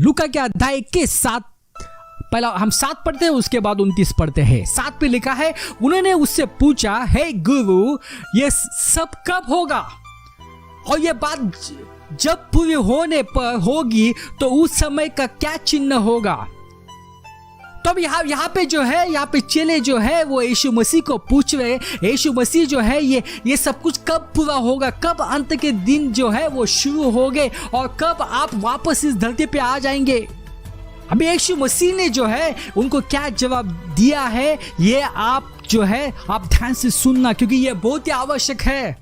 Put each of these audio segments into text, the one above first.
लूका के अध्याय के 7, पहला हम 7 पढ़ते हैं, उसके बाद 29 पढ़ते हैं। 7 पे लिखा है, उन्होंने उससे पूछा, हे गुरु, ये सब कब होगा और ये बात जब पूरी होने पर होगी तो उस समय का क्या चिन्ह होगा। तो अब यहाँ पे जो है, यहाँ पे चेले जो है वो यीशु मसीह को पूछ रहे, यीशु मसीह जो है ये सब कुछ कब पूरा होगा, कब अंत के दिन जो है वो शुरू होंगे और कब आप वापस इस धरती पे आ जाएंगे। अभी यीशु मसीह ने जो है उनको क्या जवाब दिया है, ये आप जो है आप ध्यान से सुनना, क्योंकि ये बहुत ही आवश्यक है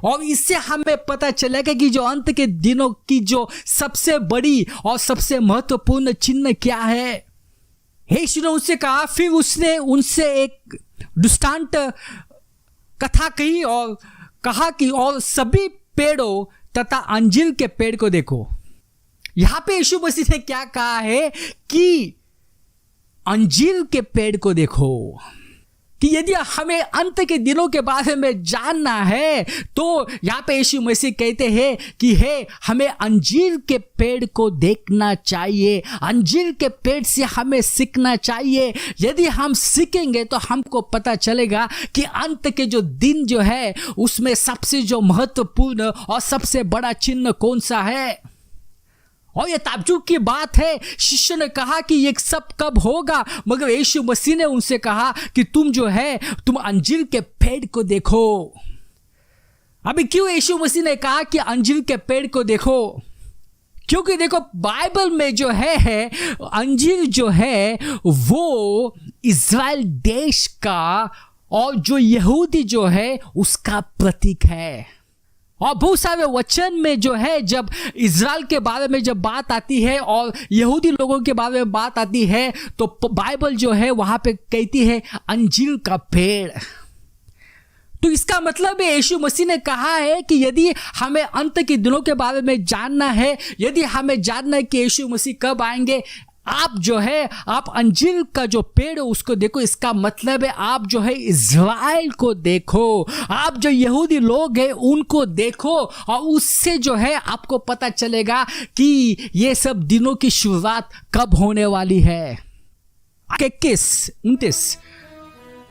और इससे हमें पता चलेगा कि जो अंत के दिनों की जो सबसे बड़ी और सबसे महत्वपूर्ण चिन्ह क्या है। यीशु ने उससे कहा, फिर उसने उनसे एक दृष्टांत कथा कही और कहा कि और सभी पेड़ों तथा अंजीर के पेड़ को देखो। यहां पे यीशु मसीह ने क्या कहा है कि अंजीर के पेड़ को देखो, कि यदि हमें अंत के दिनों के बारे में जानना है तो यहाँ पे यीशु मसीह कहते हैं कि हमें अंजीर के पेड़ को देखना चाहिए, अंजीर के पेड़ से हमें सीखना चाहिए। यदि हम सीखेंगे तो हमको पता चलेगा कि अंत के जो दिन जो है उसमें सबसे जो महत्वपूर्ण और सबसे बड़ा चिन्ह कौन सा है। और ये ताज्जुब की बात है, शिष्य ने कहा कि ये सब कब होगा, मगर यीशु मसीह ने उनसे कहा कि तुम अंजीर के पेड़ को देखो। अभी क्यों यीशु मसीह ने कहा कि अंजीर के पेड़ को देखो? क्योंकि देखो बाइबल में जो है अंजीर जो है वो इज़राइल देश का और जो यहूदी जो है उसका प्रतीक है। और बहुत सारे वचन में जो है जब इज़राइल के बारे में जब बात आती है और यहूदी लोगों के बारे में बात आती है तो बाइबल जो है वहां पे कहती है अंजीर का पेड़। तो इसका मतलब है यीशु मसीह ने कहा है कि यदि हमें अंत के दिनों के बारे में जानना है, यदि हमें जानना है कि यीशु मसीह कब आएंगे, आप जो है आप अंजीर का जो पेड़ है उसको देखो। इसका मतलब है आप जो है इज़राइल को देखो, आप जो यहूदी लोग हैं उनको देखो और उससे जो है आपको पता चलेगा कि ये सब दिनों की शुरुआत कब होने वाली है। 21-29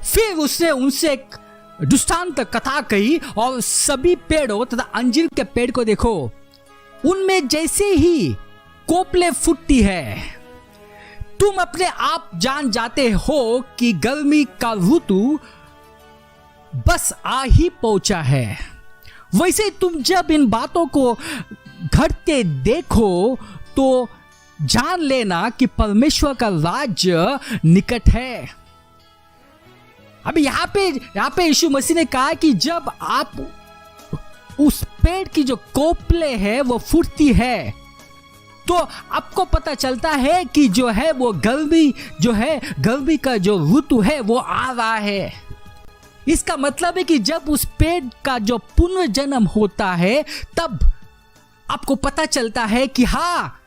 फिर उसने उनसे एक दृष्टांत कथा कही और सभी पेड़ों तथा अंजीर के पेड़ को देखो, उनमें जैसे ही कोपले फूटती है तुम अपने आप जान जाते हो कि गर्मी का ऋतु बस आ ही पहुंचा है। वैसे तुम जब इन बातों को घटते देखो तो जान लेना कि परमेश्वर का राज्य निकट है। अभी यहाँ पे यीशु मसीह ने कहा कि जब आप उस पेड़ की जो कोपले है वो फूटती है तो आपको पता चलता है कि जो है वो गर्मी का जो ऋतु है वो आ रहा है। इसका मतलब है कि जब उस पेड़ का जो पुनर्जन्म होता है तब आपको पता चलता है कि हाँ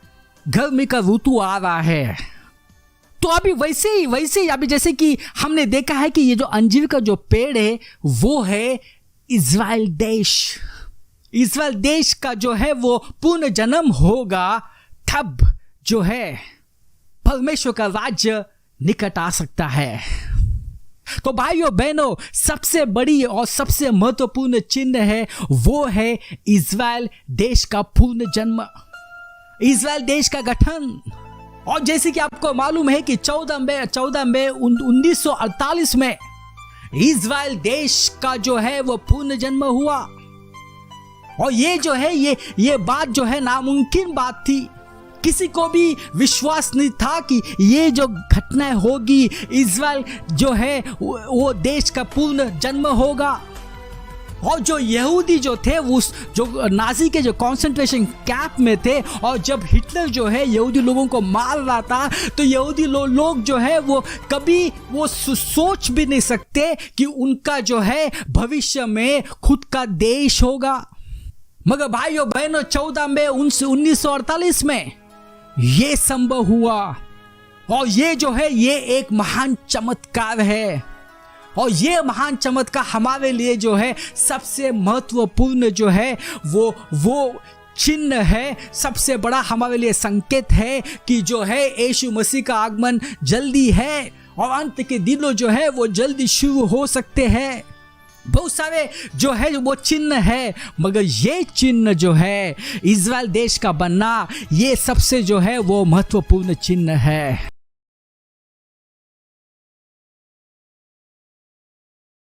गर्मी का ऋतु आ रहा है। तो अभी वैसे ही अभी जैसे कि हमने देखा है कि ये जो अंजीर का जो पेड़ है वो है इज़राइल देश। इज़राइल देश का जो है वो पुनर्जन्म होगा, तब जो है परमेश्वर का राज्य निकट आ सकता है। तो भाइयों बहनों, सबसे बड़ी और सबसे महत्वपूर्ण चिन्ह है वो है इज़राइल देश का पूर्ण जन्म, इज़राइल देश का गठन। और जैसे कि आपको मालूम है कि 14 मई 1948 में इज़राइल देश का जो है वो पूर्ण जन्म हुआ। और ये जो है ये बात जो है नामुमकिन बात थी, किसी को भी विश्वास नहीं था कि ये जो घटना होगी, इज़राइल जो है वो देश का पूर्ण जन्म होगा। और जो यहूदी जो थे उस जो नाजी के जो कंसंट्रेशन कैंप में थे और जब हिटलर जो है यहूदी लोगों को मार रहा था तो यहूदी लोग जो है वो कभी वो सोच भी नहीं सकते कि उनका जो है भविष्य में खुद का देश होगा। मगर भाइयों बहनों 14 मई 1948 में ये संभव हुआ और ये जो है ये एक महान चमत्कार है। और ये महान चमत्कार हमारे लिए जो है सबसे महत्वपूर्ण जो है वो चिन्ह है, सबसे बड़ा हमारे लिए संकेत है कि जो है यीशु मसीह का आगमन जल्दी है और अंत के दिनों जो है वो जल्दी शुरू हो सकते हैं। बहुत सारे जो है वो चिन्ह है, मगर ये चिन्ह जो है इज़राइल देश का बनना, ये सबसे जो है वो महत्वपूर्ण चिन्ह है।